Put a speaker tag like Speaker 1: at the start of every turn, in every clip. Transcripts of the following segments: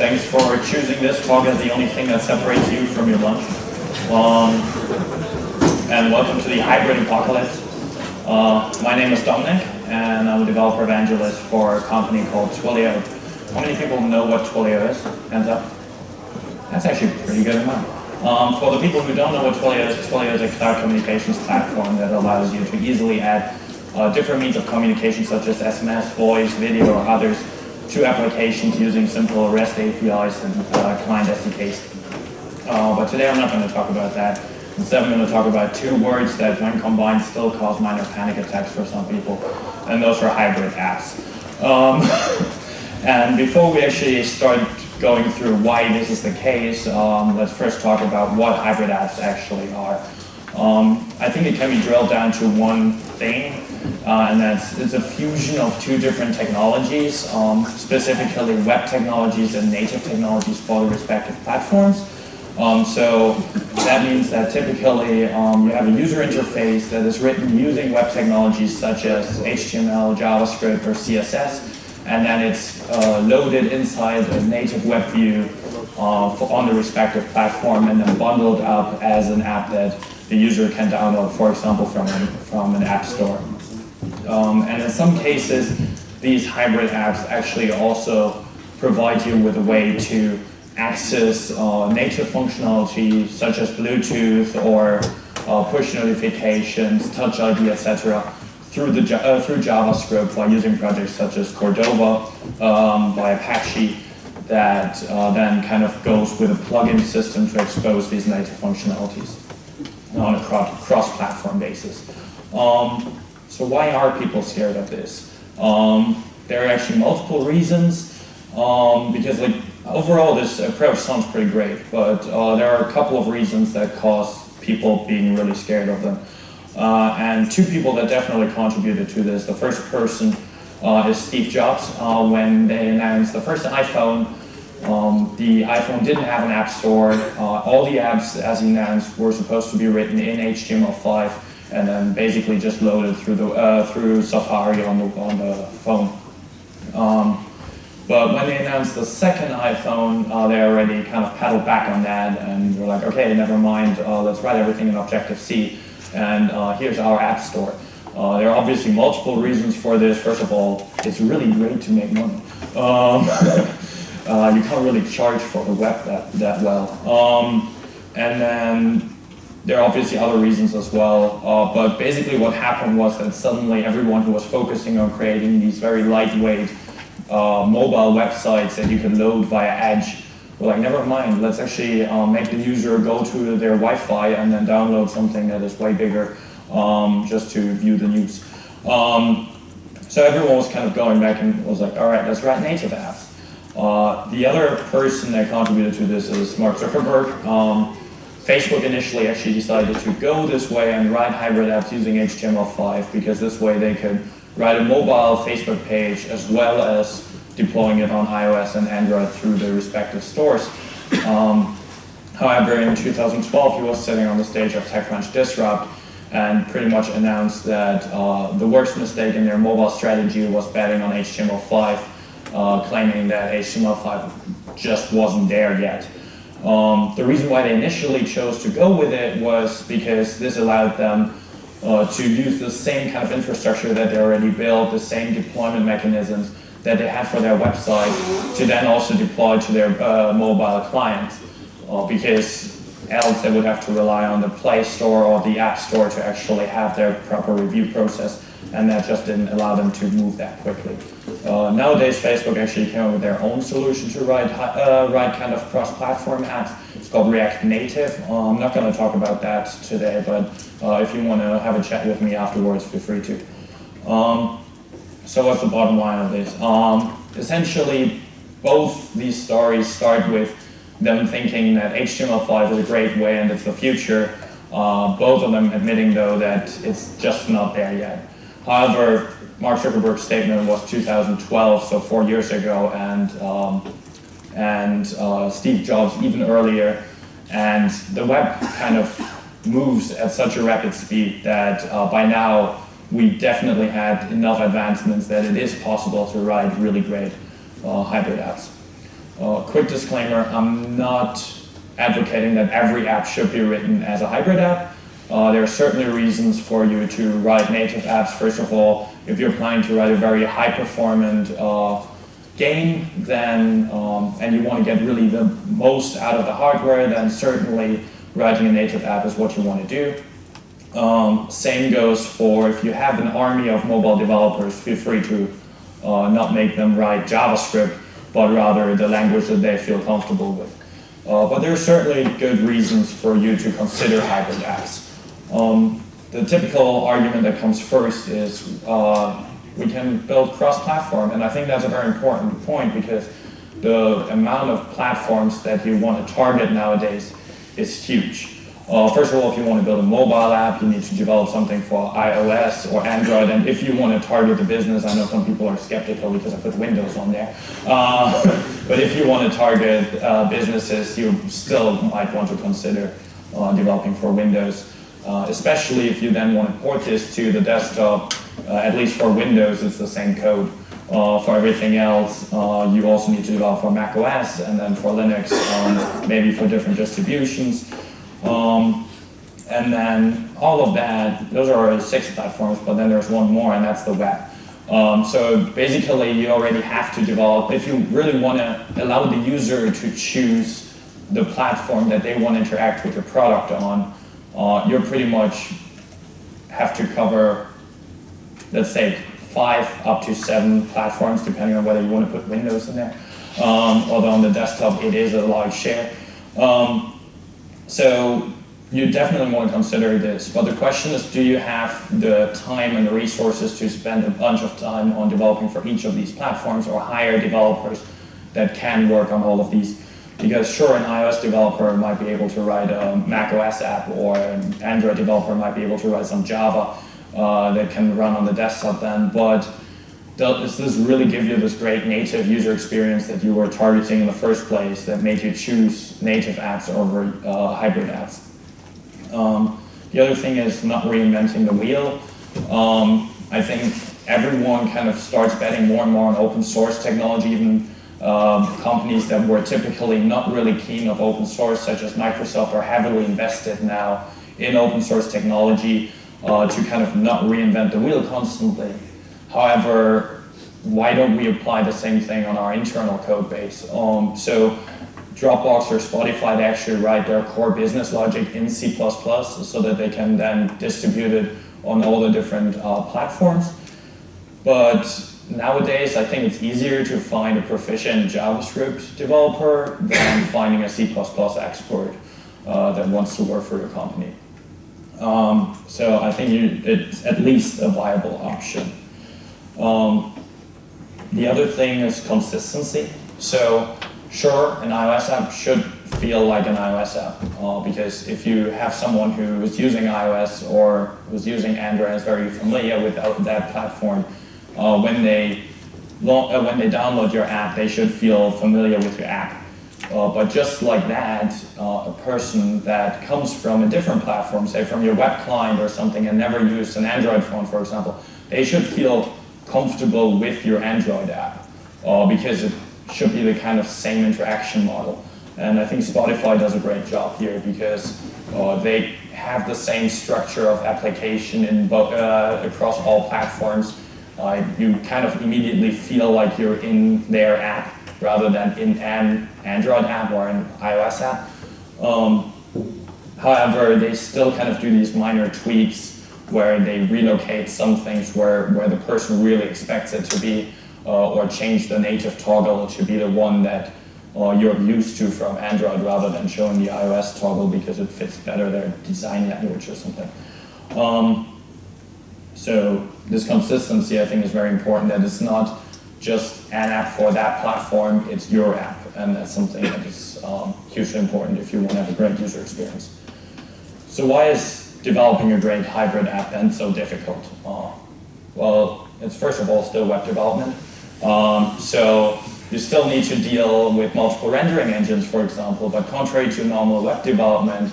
Speaker 1: Thanks for choosing this talk as the only thing that separates you from your lunch. And welcome to the hybrid apocalypse. My name is Dominik, and I'm a developer evangelist for a company called Twilio. How many people know what Twilio is? Hands up. That's actually a pretty good amount. For the people who don't know what Twilio is a cloud communications platform that allows you to easily add different means of communication such as SMS, voice, video, or others to applications using simple REST APIs and client SDKs. But today I'm not going to talk about that. Instead I'm going to talk about two words that when combined still cause minor panic attacks for some people, and those are hybrid apps. And before we actually start going through why this is the case, let's first talk about what hybrid apps actually are. I think it can be drilled down to one thing, and it's a fusion of two different technologies, specifically web technologies and native technologies for the respective platforms. So that means that typically you have a user interface that is written using web technologies such as HTML, JavaScript, or CSS, and then it's loaded inside a native web view on the respective platform and then bundled up as an app that the user can download, for example, from an app store. And in some cases, these hybrid apps actually also provide you with a way to access native functionality such as Bluetooth or push notifications, Touch ID, etc. through JavaScript by using projects such as Cordova by Apache that then kind of goes with a plugin system to expose these native functionalities on a cross-platform basis. So why are people scared of this? There are actually multiple reasons, because overall this approach sounds pretty great, but there are a couple of reasons that cause people being really scared of them. And two people that definitely contributed to this. The first person is Steve Jobs. When they announced the first iPhone, the iPhone didn't have an app store. All the apps, as he announced, were supposed to be written in HTML5 and then basically just loaded through Safari on the phone. But when they announced the second iPhone, they already kind of pedaled back on that and were like, okay, never mind, let's write everything in Objective-C, and here's our app store. There are obviously multiple reasons for this. First of all, it's really great to make money. You can't really charge for the web that well. And then there are obviously other reasons as well. But basically what happened was that suddenly everyone who was focusing on creating these very lightweight mobile websites that you could load via Edge were like, never mind, let's actually make the user go to their Wi-Fi and then download something that is way bigger just to view the news. So everyone was kind of going back and was like, all right, let's write native apps. The other person that contributed to this is Mark Zuckerberg. Facebook initially actually decided to go this way and write hybrid apps using HTML5 because this way they could write a mobile Facebook page as well as deploying it on iOS and Android through the respective stores. However, in 2012, he was sitting on the stage of TechCrunch Disrupt and pretty much announced that the worst mistake in their mobile strategy was betting on HTML5, claiming that HTML5 just wasn't there yet. The reason why they initially chose to go with it was because this allowed them to use the same kind of infrastructure that they already built, the same deployment mechanisms that they had for their website, to then also deploy to their mobile clients, because else they would have to rely on the Play Store or the App Store to actually have their proper review process, and that just didn't allow them to move that quickly. Nowadays, Facebook actually came up with their own solution to write kind of cross-platform apps. It's called React Native. I'm not going to talk about that today, but if you want to have a chat with me afterwards, feel free to. So what's the bottom line of this? Essentially, both these stories start with them thinking that HTML5 is a great way and it's the future. Both of them admitting, though, that it's just not there yet. However, Mark Zuckerberg's statement was 2012, so 4 years ago, and Steve Jobs even earlier. And the web kind of moves at such a rapid speed that by now we definitely had enough advancements that it is possible to write really great hybrid apps. Quick disclaimer, I'm not advocating that every app should be written as a hybrid app. There are certainly reasons for you to write native apps. First of all, if you're planning to write a very high-performant game, then and you want to get really the most out of the hardware, then certainly writing a native app is what you want to do. Same goes for if you have an army of mobile developers, feel free to not make them write JavaScript, but rather the language that they feel comfortable with. But there are certainly good reasons for you to consider hybrid apps. The typical argument that comes first is we can build cross-platform, and I think that's a very important point because the amount of platforms that you want to target nowadays is huge. First of all, if you want to build a mobile app, you need to develop something for iOS or Android, and if you want to target the business, I know some people are skeptical because I put Windows on there, but if you want to target businesses, you still might want to consider developing for Windows, especially if you then want to port this to the desktop. At least for Windows, it's the same code. For everything else, you also need to develop for Mac OS, and then for Linux, maybe for different distributions. And then all of that, those are already 6 platforms, but then there's one more, and that's the web. So basically, you already have to develop, if you really want to allow the user to choose the platform that they want to interact with your product on, you pretty much have to cover, let's say, 5 up to 7 platforms, depending on whether you want to put Windows in there. Although on the desktop, it is a large share. So you definitely want to consider this, but the question is, do you have the time and the resources to spend a bunch of time on developing for each of these platforms, or hire developers that can work on all of these? Because sure, an iOS developer might be able to write a Mac OS app, or an Android developer might be able to write some Java that can run on the desktop then, but does this really give you this great native user experience that you were targeting in the first place that made you choose native apps over hybrid apps? The other thing is not reinventing the wheel. I think everyone kind of starts betting more and more on open source technology, even companies that were typically not really keen of open source, such as Microsoft, are heavily invested now in open source technology to kind of not reinvent the wheel constantly. However, why don't we apply the same thing on our internal code base? So Dropbox or Spotify, they actually write their core business logic in C++ so that they can then distribute it on all the different platforms. But nowadays, I think it's easier to find a proficient JavaScript developer than finding a C++ expert that wants to work for your company. So I think it's at least a viable option. The other thing is consistency. So sure, an iOS app should feel like an iOS app, because if you have someone who is using iOS or who's using Android and is very familiar with that platform, when they download your app, they should feel familiar with your app. But just like that, a person that comes from a different platform, say from your web client or something, and never used an Android phone, for example, they should feel comfortable with your Android app, because it should be the kind of same interaction model. And I think Spotify does a great job here because they have the same structure of application in across all platforms. You kind of immediately feel like you're in their app rather than in an Android app or an iOS app. However, they still kind of do these minor tweaks where they relocate some things where the person really expects it to be, or change the native toggle to be the one that you're used to from Android rather than showing the iOS toggle because it fits better their design language or something. So this consistency, I think, is very important, that it's not just an app for that platform, it's your app, and that's something that is hugely important if you want to have a great user experience. So why is developing a great hybrid app then so difficult? Well, it's first of all still web development. So you still need to deal with multiple rendering engines, for example, but contrary to normal web development,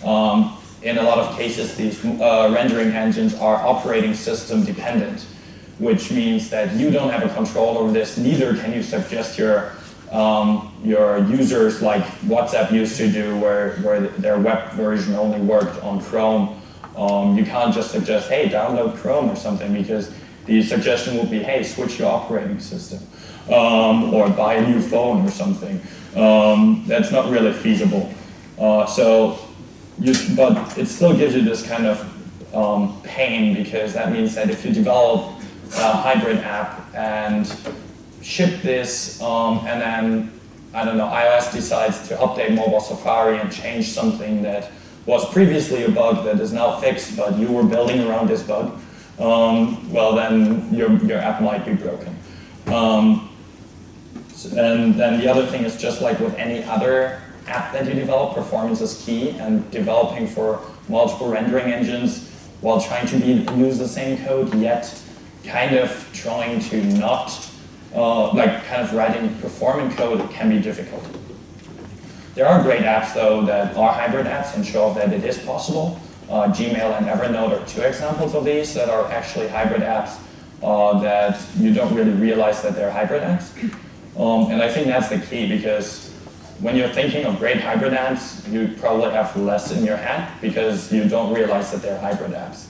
Speaker 1: in a lot of cases these rendering engines are operating system dependent, which means that you don't have a control over this, neither can you suggest your your users, like WhatsApp used to do, where their web version only worked on Chrome. You can't just suggest, hey, download Chrome or something, because the suggestion would be, hey, switch your operating system, or buy a new phone or something. That's not really feasible. But it still gives you this kind of pain, because that means that if you develop a hybrid app and ship this, and then, I don't know, iOS decides to update mobile Safari and change something that was previously a bug that is now fixed, but you were building around this bug, well, then your app might be broken. And then the other thing is, just like with any other app that you develop, performance is key, and developing for multiple rendering engines while trying to use the same code, yet kind of trying to not, kind of writing performing code can be difficult. There are great apps, though, that are hybrid apps and show that it is possible. Gmail and Evernote are two examples of these that are actually hybrid apps that you don't really realize that they're hybrid apps. And I think that's the key, because when you're thinking of great hybrid apps, you probably have less in your head because you don't realize that they're hybrid apps.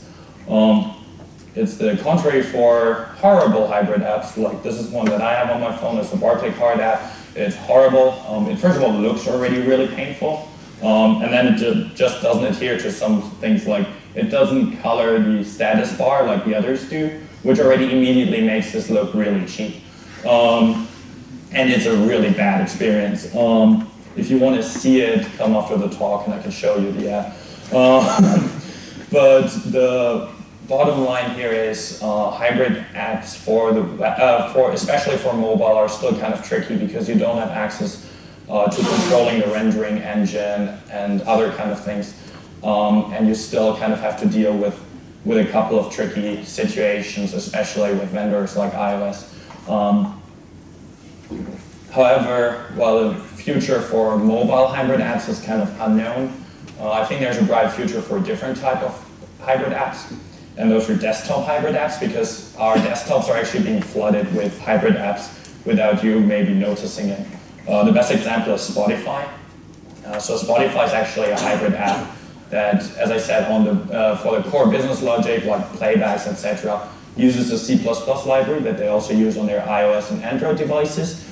Speaker 1: It's the contrary for horrible hybrid apps. Like, this is one that I have on my phone. It's the Barclaycard app. It's horrible. It first of all looks already really painful, and then it just doesn't adhere to some things, like it doesn't color the status bar like the others do, which already immediately makes this look really cheap. And it's a really bad experience. If you want to see it, come after the talk and I can show you the app. But the bottom line here is hybrid apps especially for mobile, are still kind of tricky, because you don't have access to controlling the rendering engine and other kind of things. And you still kind of have to deal with a couple of tricky situations, especially with vendors like iOS. However, while the future for mobile hybrid apps is kind of unknown, I think there's a bright future for a different type of hybrid apps, and those are desktop hybrid apps, because our desktops are actually being flooded with hybrid apps without you maybe noticing it. The best example is Spotify. So Spotify is actually a hybrid app that, as I said, for the core business logic, like playbacks, etc., uses a C++ library that they also use on their iOS and Android devices.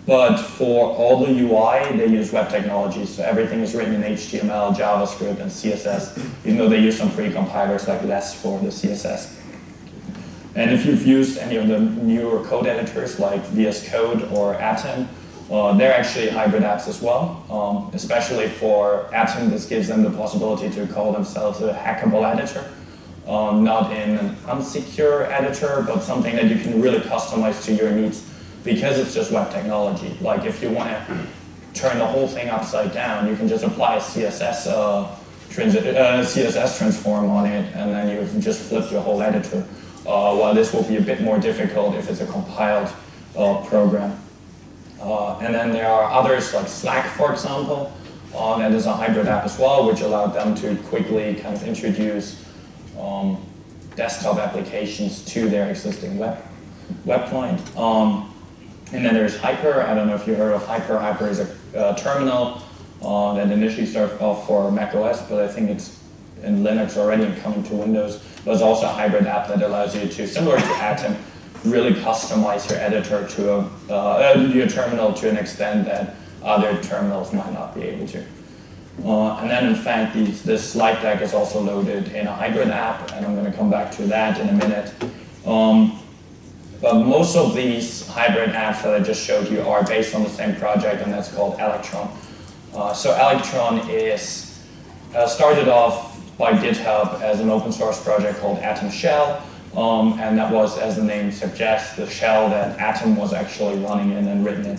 Speaker 1: But for all the UI, they use web technology. So everything is written in HTML, JavaScript, and CSS, even though they use some pre-compilers like Less for the CSS. And if you've used any of the newer code editors like VS Code or Atom, they're actually hybrid apps as well. Especially for Atom, this gives them the possibility to call themselves a hackable editor. Not in an unsecure editor, but something that you can really customize to your needs, because it's just web technology. Like, if you want to turn the whole thing upside down, you can just apply a CSS transform on it, and then you just flip your whole editor. While this will be a bit more difficult if it's a compiled program. And then there are others like Slack, for example, that is a hybrid app as well, which allowed them to quickly kind of introduce desktop applications to their existing web client. And then there's Hyper. I don't know if you heard of Hyper. Hyper is a terminal that initially started off for macOS, but I think it's in Linux already and coming to Windows. But it's also a hybrid app that allows you to, similar to Atom, really customize your editor to your terminal to an extent that other terminals might not be able to. And then, in fact, this slide deck is also loaded in a hybrid app, and I'm going to come back to that in a minute. But most of these hybrid apps that I just showed you are based on the same project, and that's called Electron. So Electron is started off by GitHub as an open source project called Atom Shell, and that was, as the name suggests, the shell that Atom was actually running in and written in.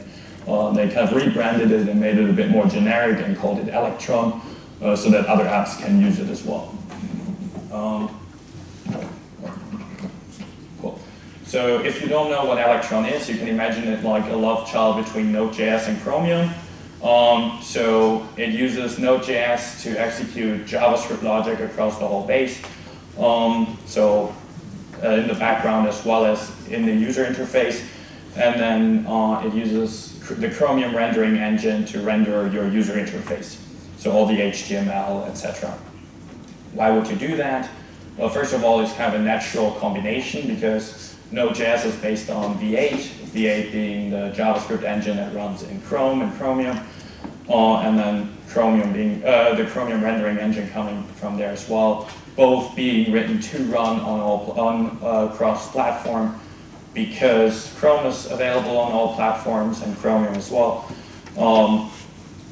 Speaker 1: They kind of rebranded it and made it a bit more generic and called it Electron, so that other apps can use it as well. Cool. So if you don't know what Electron is, you can imagine it like a love child between Node.js and Chromium. So it uses Node.js to execute JavaScript logic across the whole base. In the background as well as in the user interface. And then it uses the Chromium rendering engine to render your user interface. So all the HTML, etc. Why would you do that? Well, first of all, it's kind of a natural combination because Node.js is based on V8, V8 being the JavaScript engine that runs in Chrome and Chromium, and then Chromium being the Chromium rendering engine coming from there as well, both being written to run on cross-platform because Chrome is available on all platforms and Chromium as well.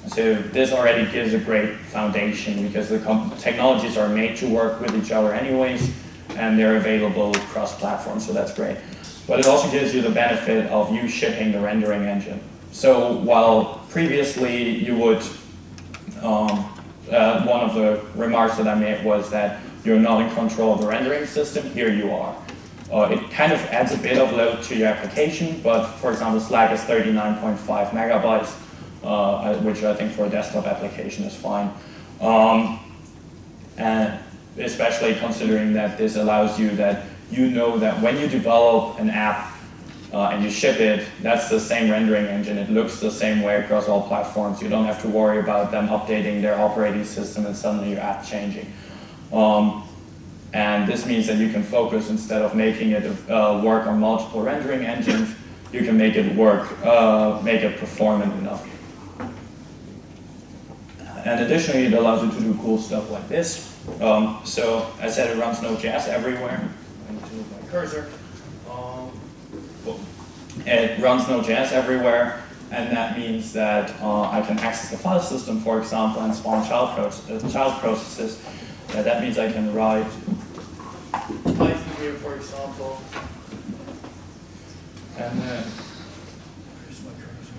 Speaker 1: So this already gives a great foundation because the technologies are made to work with each other anyways, and they're available cross-platform, so that's great. But it also gives you the benefit of you shipping the rendering engine. So while previously you would, one of the remarks that I made was that you're not in control of the rendering system, here you are. It kind of adds a bit of load to your application, but for example, Slack is 39.5 megabytes, which I think for a desktop application is fine. And especially considering that this allows you that you know that when you develop an app and you ship it, that's the same rendering engine. It looks the same way across all platforms. You don't have to worry about them updating their operating system and suddenly your app changing. And this means that you can focus instead of making it work on multiple rendering engines, you can make it work, make it performant enough. And additionally, it allows you to do cool stuff like this. So I said it runs Node.js everywhere. I'm going to move my cursor. It runs Node.js everywhere, and that means that I can access the file system, for example, and spawn child processes. That means I can write Python here, for example, and then where's my cursor?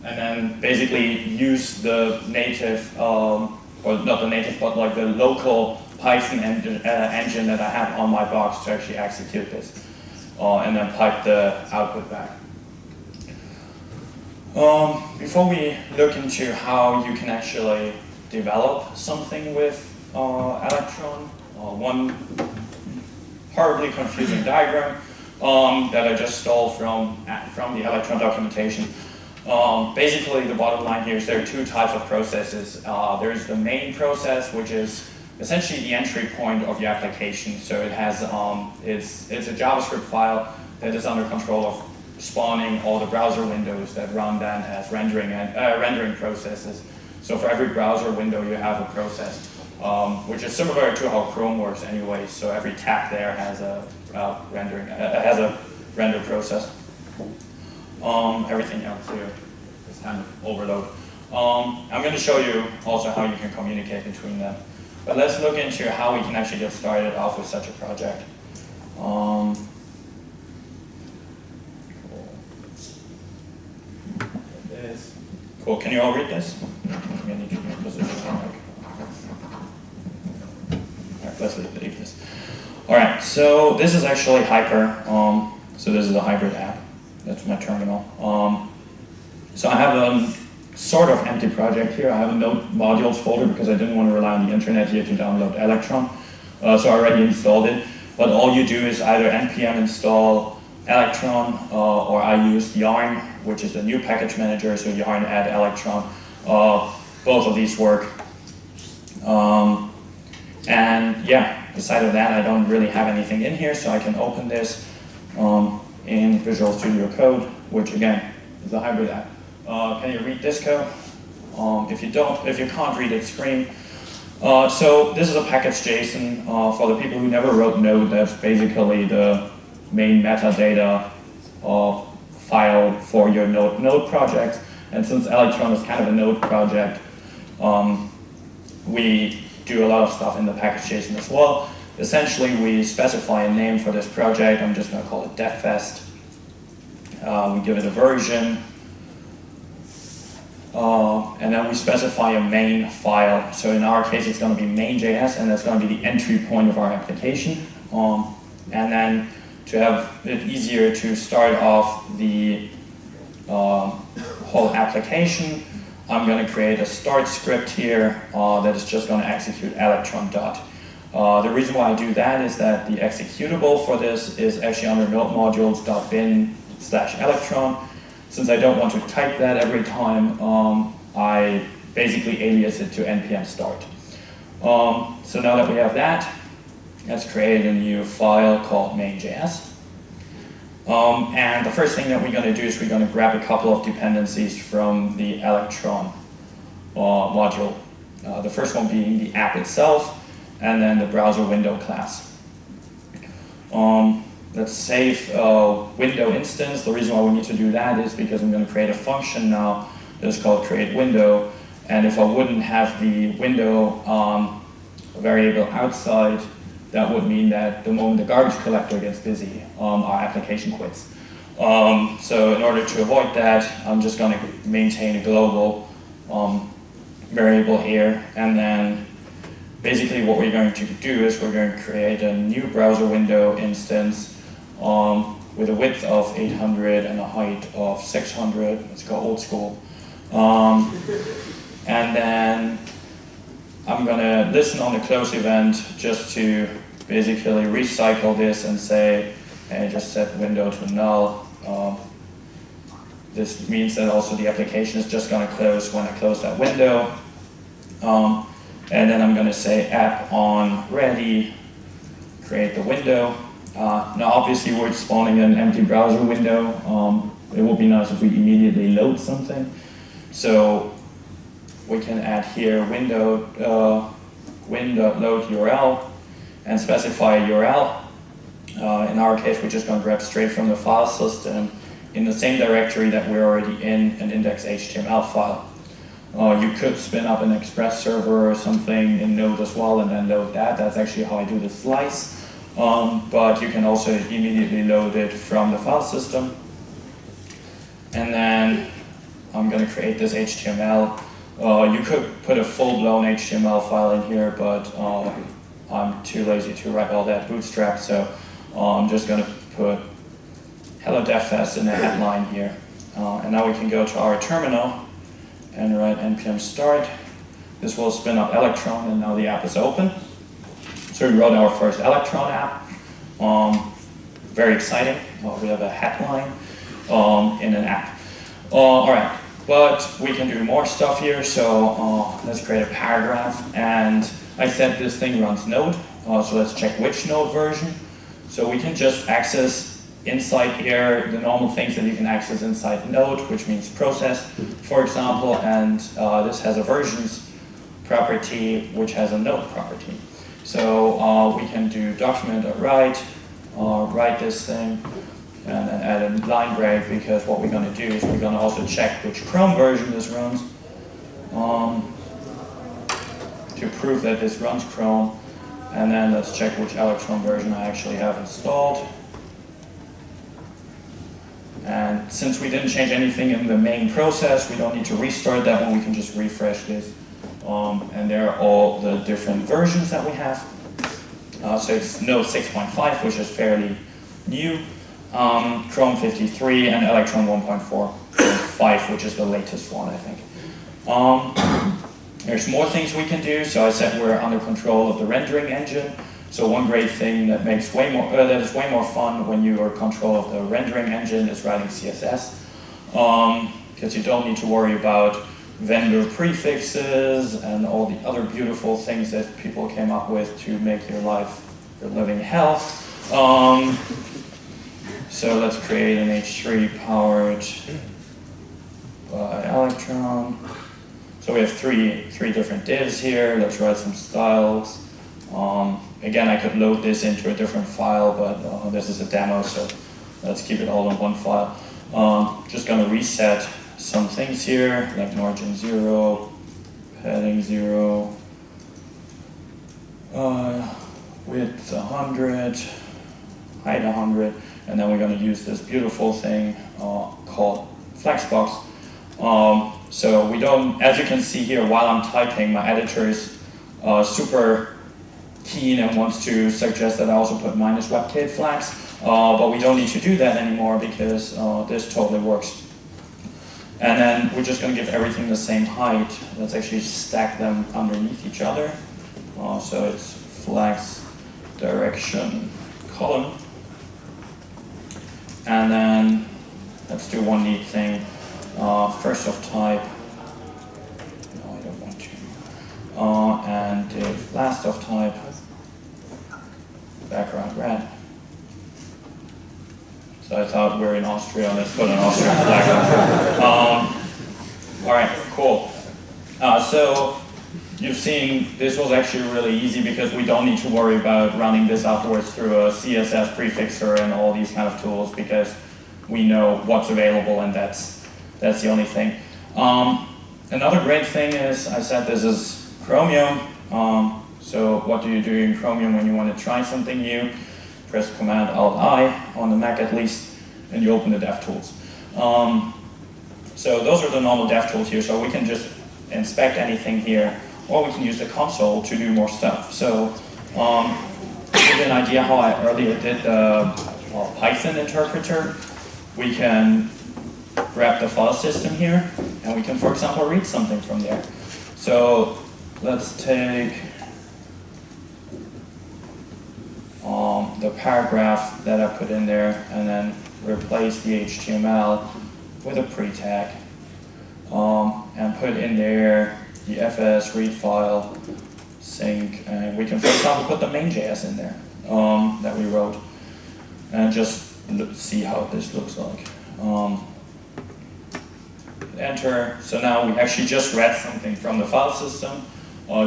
Speaker 1: And then basically use the native, or not the native, but like the local Python engine that I have on my box to actually execute this, and then pipe the output back. Before we look into how you can actually develop something with Electron, one horribly confusing diagram that I just stole from the Electron documentation. Basically, the bottom line here is there are two types of processes. There's the main process, which is essentially the entry point of your application. So it has it's a JavaScript file that is under control of spawning all the browser windows that run then as rendering processes. So for every browser window, you have a process, which is similar to how Chrome works anyway. So every tab there has a render process. Everything else here is kind of overload. I'm going to show you also how you can communicate between them. But let's look into how we can actually get started off with such a project. Cool. Can you all read this? I'm going to need you in your position. All right, let's leave this. All right, so this is actually Hyper. So this is a hybrid app. That's my terminal. So I have a sort of empty project here. I have a node modules folder because I didn't want to rely on the internet here to download Electron. So I already installed it. But all you do is either npm install Electron, or I use Yarn, which is the new package manager, so Yarn add Electron. Both of these work. And yeah, beside of that, I don't really have anything in here, so I can open this in Visual Studio Code, which again is a hybrid app. Can you read this code? If you can't read it, scream. So this is a package JSON. For the people who never wrote Node, that's basically the main metadata file for your Node project. And since Electron is kind of a Node project, we do a lot of stuff in the package JSON as well. Essentially, we specify a name for this project. I'm just going to call it DevFest. We give it a version. And then we specify a main file. So in our case, it's going to be main.js, and that's going to be the entry point of our application. And then to have it easier to start off the whole application, I'm going to create a start script here that is just going to execute electron dot. The reason why I do that is that the executable for this is actually under node modules.bin/electron. Since I don't want to type that every time, I basically alias it to npm start. So now that we have that, let's create a new file called main.js. And the first thing that we're going to do is we're going to grab a couple of dependencies from the Electron module. The first one being the app itself, and then the browser window class. Let's save a window instance. The reason why we need to do that is because I'm going to create a function now that is called create window. And if I wouldn't have the window variable outside, that would mean that the moment the garbage collector gets busy, our application quits. So in order to avoid that, I'm just going to maintain a global variable here. And then basically what we're going to do is we're going to create a new browser window instance with a width of 800 and a height of 600. Let's go old school. And then I'm going to listen on the close event just to basically recycle this and say, hey, just set window to null. This means that also the application is just going to close when I close that window. And then I'm going to say app on ready, create the window. Now obviously we're spawning an empty browser window. It would be nice if we immediately load something. So we can add here window load URL and specify a URL. In our case, we're just going to grab straight from the file system in the same directory that we're already in an index.html file. You could spin up an Express server or something in Node as well and then load that. That's actually how I do the slice. But you can also immediately load it from the file system. And then I'm going to create this HTML. You could put a full-blown HTML file in here, but I'm too lazy to write all that bootstrap, so I'm just going to put hello DevFest in the headline here. And now we can go to our terminal and write npm start. This will spin up Electron, and now the app is open. So we wrote our first Electron app. Very exciting. We have a headline in an app. All right, but we can do more stuff here. So let's create a paragraph. And I said this thing runs Node. So let's check which Node version. So we can just access inside here the normal things that you can access inside Node, which means process, for example. And this has a versions property, which has a Node property. So we can do document.write, write this thing, and then add a line break, because what we're going to do is we're going to also check which Chrome version this runs to prove that this runs Chrome. And then let's check which Electron version I actually have installed. And since we didn't change anything in the main process, we don't need to restart that one. We can just refresh this. And there are all the different versions that we have. So it's Node 6.5, which is fairly new. Chrome 53 and Electron 1.4.5, which is the latest one, I think. There's more things we can do. So I said we're under control of the rendering engine. So one great thing that makes that is way more fun when you are in control of the rendering engine is writing CSS, because you don't need to worry about vendor prefixes and all the other beautiful things that people came up with to make your living hell. So let's create an H3 powered by Electron. So we have three different divs here. Let's write some styles. Again, I could load this into a different file, but this is a demo, so let's keep it all in one file. Just going to reset some things here, like margin 0, padding 0, width 100, height 100, and then we're going to use this beautiful thing called Flexbox. So we don't, as you can see here, while I'm typing, my editor is super keen and wants to suggest that I also put -webkit flags, but we don't need to do that anymore because this totally works. And then we're just going to give everything the same height. Let's actually stack them underneath each other. So it's flex direction column. And then let's do one neat thing. First of type. No, I don't want to. And if last of type, background red. So I thought we're in Austria, let's put an Austrian flag on. All right, cool. So you've seen this was actually really easy because we don't need to worry about running this afterwards through a CSS prefixer and all these kind of tools because we know what's available and that's the only thing. Another great thing is, I said this is Chromium. So what do you do in Chromium when you want to try something new? Press Command-Alt-I, on the Mac at least, and you open the DevTools. So those are the normal DevTools here, so we can just inspect anything here, or we can use the console to do more stuff. So to give you an idea how I earlier did the Python interpreter, we can grab the file system here, and we can, for example, read something from there. So let's take the paragraph that I put in there and then replace the HTML with a pre-tag and put in there the FS read file sync, and we can, for example, put the main.js in there that we wrote and just see how this looks like. Enter. So now we actually just read something from the file system.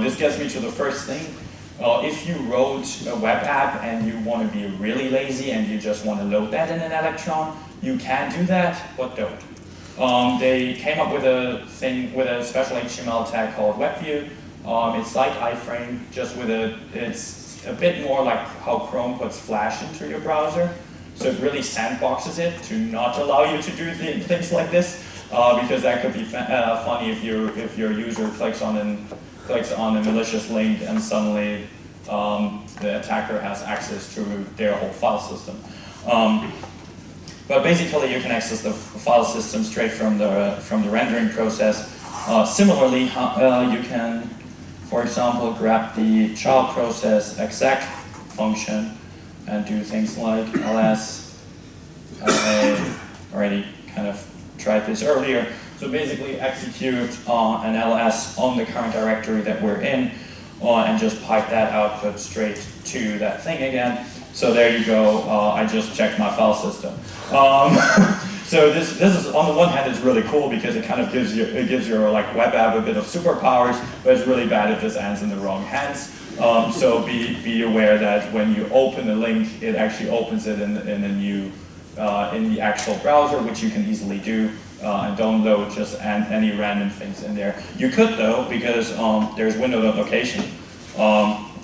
Speaker 1: This gets me to the first thing. If you wrote a web app and you want to be really lazy and you just want to load that in an Electron, you can do that, but don't. They came up with a thing with a special HTML tag called WebView. It's like iframe, just with it's a bit more like how Chrome puts Flash into your browser. So it really sandboxes it to not allow you to do things like this, because that could be funny if your user clicks on a malicious link and suddenly the attacker has access to their whole file system. But basically, you can access the file system straight from the rendering process. Similarly, you can, for example, grab the child process exec function and do things like ls. I already kind of tried this earlier. So basically execute an ls on the current directory that we're in and just pipe that output straight to that thing again. So there you go, I just checked my file system. So this is, on the one hand, it's really cool because it kind of gives your like web app a bit of superpowers, but it's really bad if this ends in the wrong hands. So be aware that when you open a link, it actually opens it in the actual browser, which you can easily do. And don't load just any random things in there. You could though, because there's window location,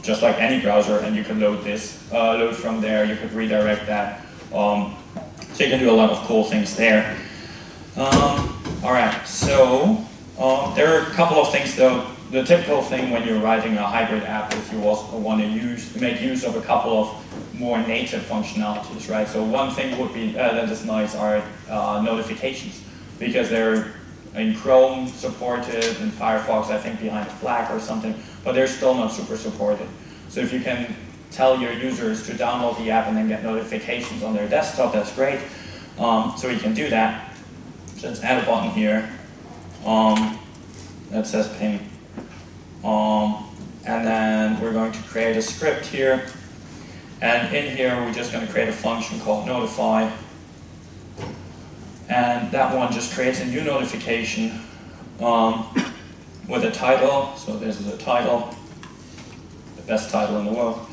Speaker 1: just like any browser, and you can load this, load from there. You could redirect that. So you can do a lot of cool things there. All right, so there are a couple of things though. The typical thing when you're writing a hybrid app is you also want to make use of a couple of more native functionalities, right? So one thing would be that is nice are notifications, because they're in Chrome supported, in Firefox I think behind a flag or something, but they're still not super supported. So if you can tell your users to download the app and then get notifications on their desktop, that's great. So we can do that. So let's add a button here that says ping. And then we're going to create a script here. And in here, we're just going to create a function called notify. And that one just creates a new notification with a title. So this is a title, the best title in the world.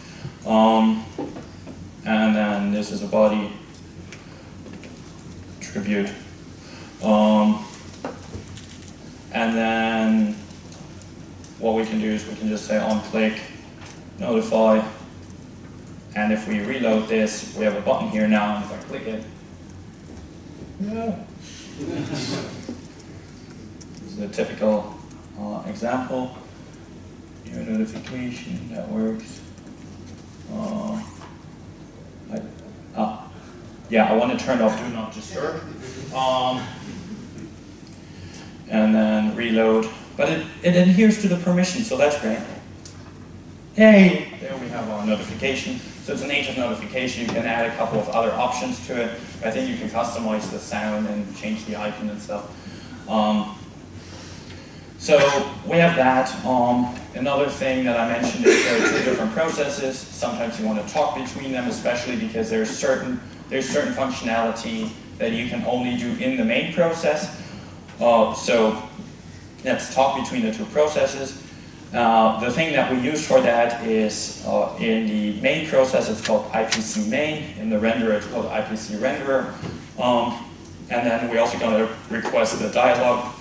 Speaker 1: And then this is a body, tribute. And then what we can do is we can just say on click, notify. And if we reload this, we have a button here now, and if I click it, yeah. This is a typical example. New notification, that works. Yeah, I want to turn off do not disturb. And then reload. But it adheres to the permission, so that's great. Hey, here we have our notification. So it's a native notification. You can add a couple of other options to it. I think you can customize the sound and change the icon and stuff. So we have that. Another thing that I mentioned is there are two different processes. Sometimes you want to talk between them, especially because there's certain functionality that you can only do in the main process. So let's talk between the two processes. The thing that we use for that is in the main process it's called IPC main. In the renderer it's called IPC renderer. And then we're also going to request the dialog.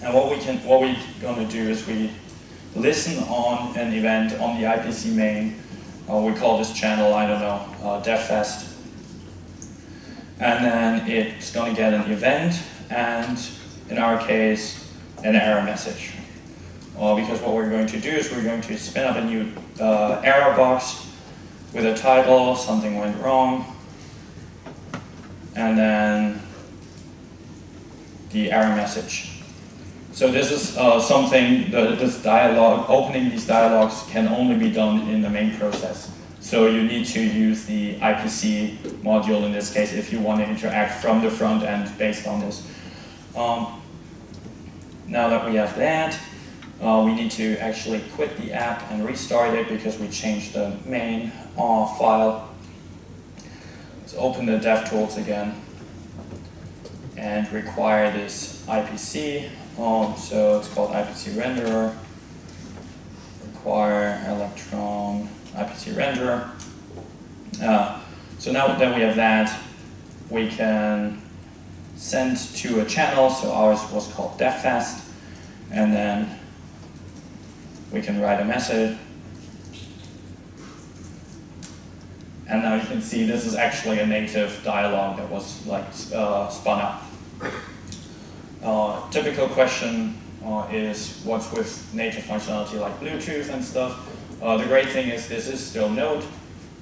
Speaker 1: And what we're going to do is we listen on an event on the IPC main. We call this channel, I don't know, DevFest. And then it's going to get an event and, in our case, an error message. Because what we're going to do is we're going to spin up a new error box with a title, something went wrong, and then the error message. So this is something, this dialogue, opening these dialogues can only be done in the main process. So you need to use the IPC module in this case if you want to interact from the front end based on this. Now that we have that, we need to actually quit the app and restart it because we changed the main file. Let's open the DevTools again and require this IPC. So it's called IPC renderer. Require Electron IPC renderer. So now that we have that, we can send to a channel. So ours was called DevFest, and then we can write a message. And now you can see this is actually a native dialog that was like spun up. Typical question is what's with native functionality like Bluetooth and stuff. The great thing is this is still Node.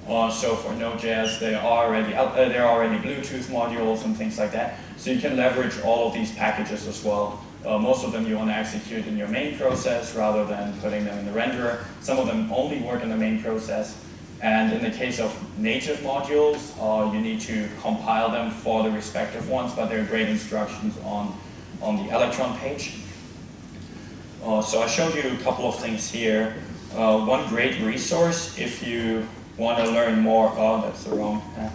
Speaker 1: So for Node.js, there are already Bluetooth modules and things like that. So you can leverage all of these packages as well. Most of them you want to execute in your main process rather than putting them in the renderer. Some of them only work in the main process. And in the case of native modules, you need to compile them for the respective ones, but there are great instructions on the Electron page. So I showed you a couple of things here. One great resource if you want to learn more. Oh, that's the wrong app.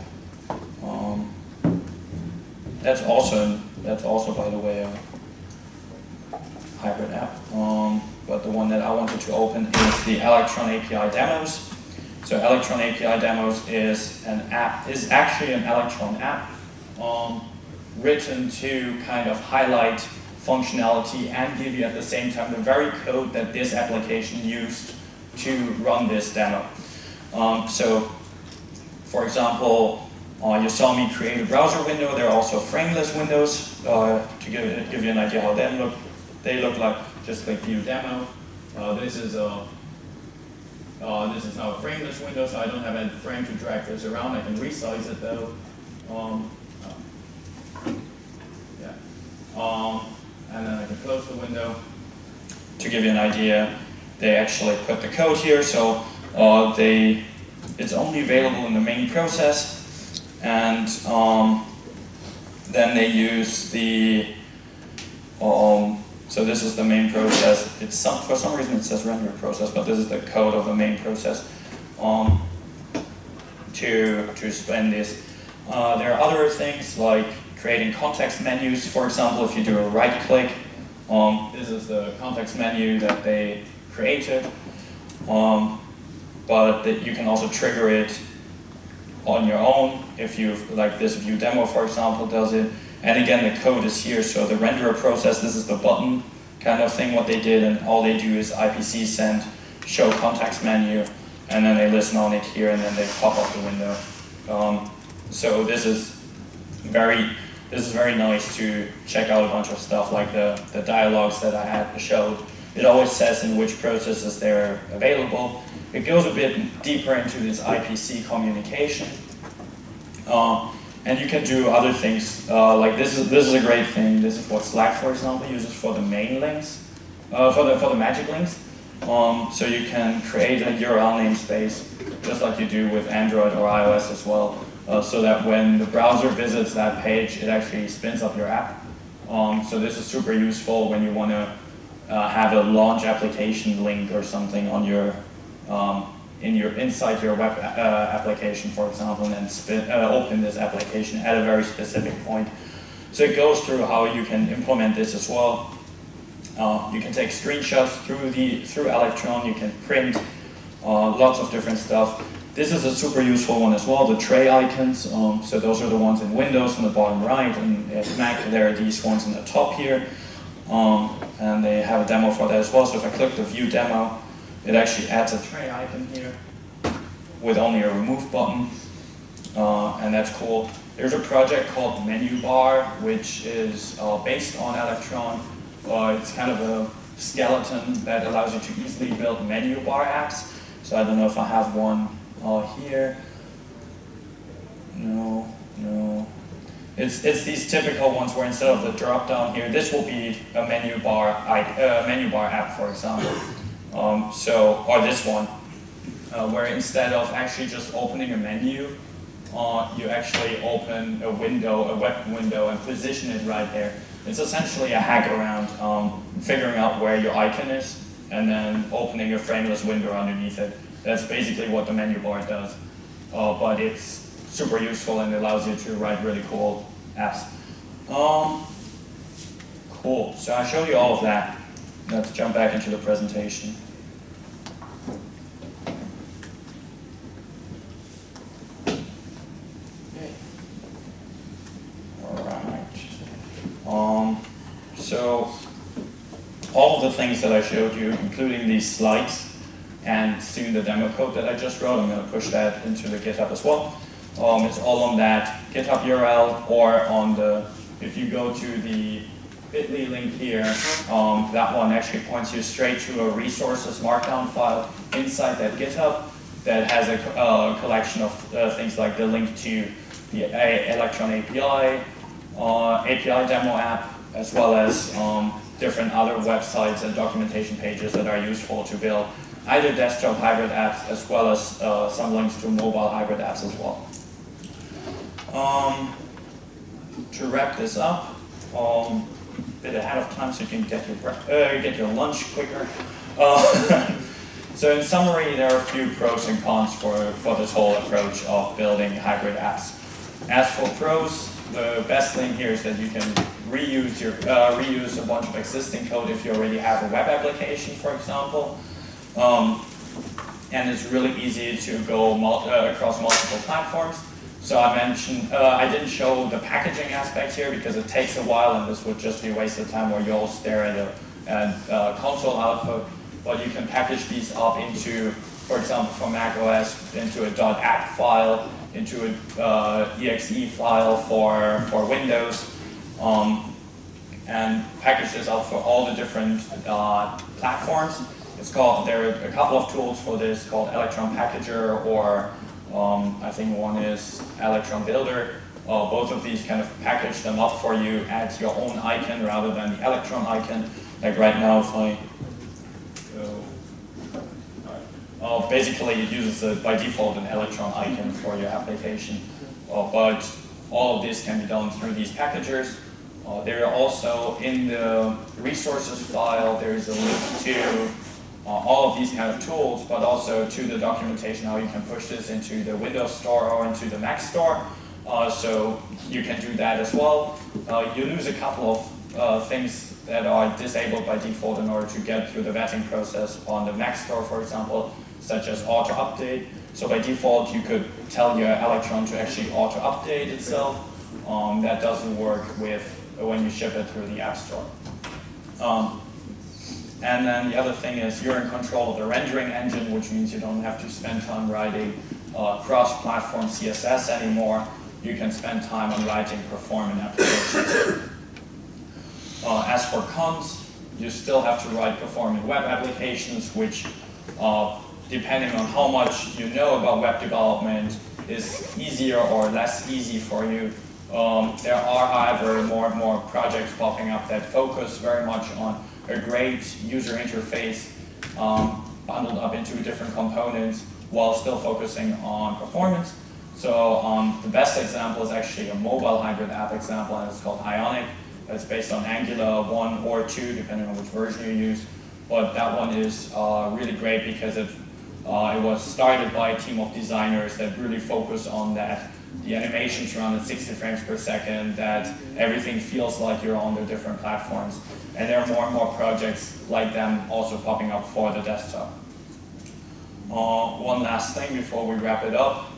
Speaker 1: That's also, by the way, a hybrid app. But the one that I wanted to open is the Electron API Demos. So Electron API Demos is actually an Electron app written to kind of highlight functionality and give you at the same time the very code that this application used to run this demo. So, for example, you saw me create a browser window. There are also frameless windows to give you an idea how they look. They look like just like view demo. This is now a frameless window, so I don't have a frame to drag this around. I can resize it though. And then I can close the window. To give you an idea, they actually put the code here, so it's only available in the main process, and then they use the so this is the main process. For some reason it says render process, but this is the code of the main process to spin this. There are other things like creating context menus. For example, if you do a right click, this is the context menu that they created, but that you can also trigger it on your own if you like this view demo, for example, does it. And again, the code is here, so the renderer process, this is the button kind of thing, what they did, and all they do is IPC send, show context menu, and then they listen on it here, and then they pop up the window. So this is very nice to check out a bunch of stuff like the dialogues that I had showed. It always says in which processes they're available. It goes a bit deeper into this IPC communication. And you can do other things, like this is a great thing. This is what Slack, for example, uses for the main links, for the magic links. So you can create a URL namespace, just like you do with Android or iOS as well, so that when the browser visits that page, it actually spins up your app. So this is super useful when you want to have a launch application link or something on your inside your web application, for example, and then open this application at a very specific point. So it goes through how you can implement this as well. You can take screenshots through Electron. You can print lots of different stuff. This is a super useful one as well, the tray icons. So those are the ones in Windows in the bottom right, and at Mac there are these ones in the top here. And they have a demo for that as well. So if I click the View Demo, it actually adds a tray icon here with only a remove button, and that's cool. There's a project called Menu Bar, which is based on Electron. It's kind of a skeleton that allows you to easily build menu bar apps. So I don't know if I have one here. No. It's these typical ones where instead of the drop down here, this will be a menu bar app, for example. Or this one, where instead of actually just opening a menu, you actually open a window, a web window, and position it right there. It's essentially a hack around figuring out where your icon is and then opening a frameless window underneath it. That's basically what the menu bar does. But it's super useful and allows you to write really cool apps. Cool. So I showed you all of that. Let's jump back into the presentation. So all of the things that I showed you, including these slides and soon the demo code that I just wrote, I'm going to push that into the GitHub as well. It's all on that GitHub URL, or on the, if you go to the bit.ly link here, that one actually points you straight to a resources markdown file inside that GitHub that has a collection of things like the link to the Electron API, API demo app, as well as different other websites and documentation pages that are useful to build either desktop hybrid apps as well as some links to mobile hybrid apps as well. To wrap this up, a bit ahead of time so you can get your lunch quicker. So in summary, there are a few pros and cons for this whole approach of building hybrid apps. As for pros, the best thing here is that you can reuse a bunch of existing code if you already have a web application, for example. And it's really easy to go across multiple platforms. So I mentioned, I didn't show the packaging aspect here because it takes a while and this would just be a waste of time where you'll stare at a console output. But you can package these up into, for example, for Mac OS, into a .app file, into an exe file for Windows, and package this up for all the different platforms. There are a couple of tools for this called Electron Packager, or I think one is Electron Builder. Both of these kind of package them up for you, add your own icon rather than the Electron icon. Like right now, if I go, basically it uses by default an Electron icon for your application. But all of this can be done through these packagers. There are also in the resources file, there is a link to all of these kind of tools, but also to the documentation how you can push this into the Windows Store or into the Mac Store. So you can do that as well. You lose a couple of things that are disabled by default in order to get through the vetting process on the Mac Store, for example, such as auto-update. So by default, you could tell your Electron to actually auto-update itself. That doesn't work when you ship it through the App Store. And then the other thing is you're in control of the rendering engine, which means you don't have to spend time writing cross-platform CSS anymore. You can spend time on writing performant applications. As for cons, you still have to write performant web applications, which, depending on how much you know about web development, is easier or less easy for you. There are, however, more and more projects popping up that focus very much on a great user interface bundled up into different components while still focusing on performance. So the best example is actually a mobile hybrid app example, and it's called Ionic. It's based on Angular 1 or 2, depending on which version you use. But that one is really great because it was started by a team of designers that really focus on that. The animations run at 60 frames per second, that everything feels like you're on the different platforms. And there are more and more projects like them also popping up for the desktop. One last thing before we wrap it up.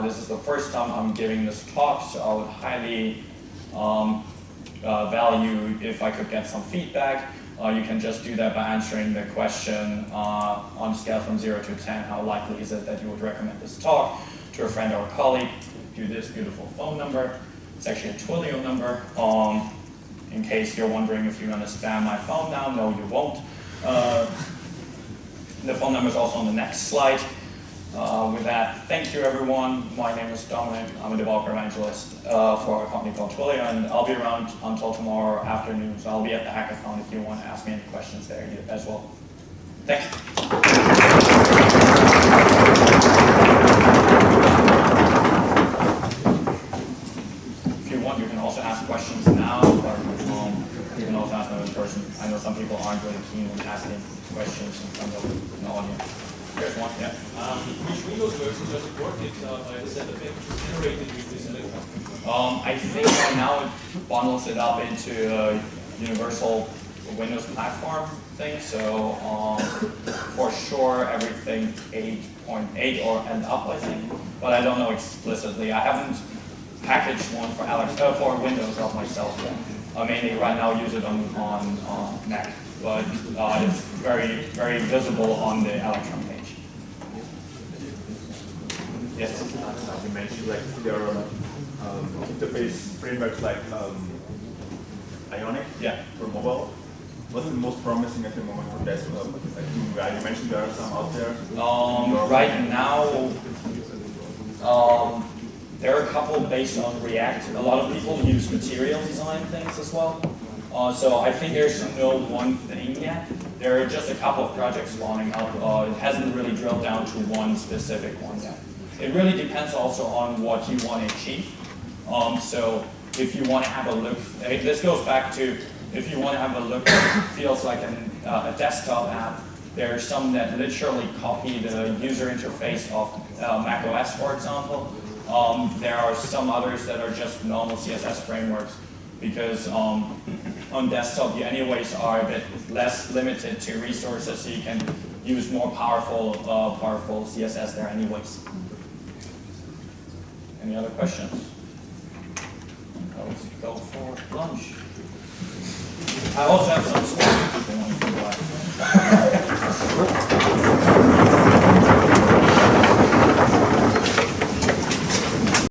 Speaker 1: This is the first time I'm giving this talk, so I would highly value if I could get some feedback. You can just do that by answering the question on a scale from 0 to 10, how likely is it that you would recommend this talk to a friend or a colleague. Do this beautiful phone number. It's actually a Twilio number. In case you're wondering if you're going to spam my phone now, no, you won't. The phone number is also on the next slide. With that, thank you everyone. My name is Dominik. I'm a developer evangelist for a company called Twilio, and I'll be around until tomorrow afternoon. So I'll be at the hackathon if you want to ask me any questions there as well. Thanks. If you want, you can also ask questions now, or you can also ask them in person. I know some people aren't really keen on asking questions in front of an audience. There's one, yeah.
Speaker 2: Which Windows versions are supported by the set of images generated with this Electron?
Speaker 1: I think right now it bundles it up into a universal Windows platform thing. So for sure everything 8.8 or and up, I think. But I don't know explicitly. I haven't packaged one for for Windows of myself yet. I mainly right now use it on Mac, but it's very, very visible on the Electron page. Yes?
Speaker 3: You mentioned like your interface pretty much like Ionic for mobile. What's the most promising at the moment for desktop? Like you mentioned there are some out there.
Speaker 1: Right now, there are a couple based on React. A lot of people use material design things as well. So I think there's no one thing yet. There are just a couple of projects spawning up. It hasn't really drilled down to one specific one yet. It really depends also on what you want to achieve. So if you want to have a look, this goes back to if you want to have a look that feels like a desktop app, there are some that literally copy the user interface of macOS, for example. There are some others that are just normal CSS frameworks because on desktop you anyways are a bit less limited to resources, so you can use more powerful CSS there anyways. Any other questions? Let's go for lunch. I also have some snacks if you want to do that.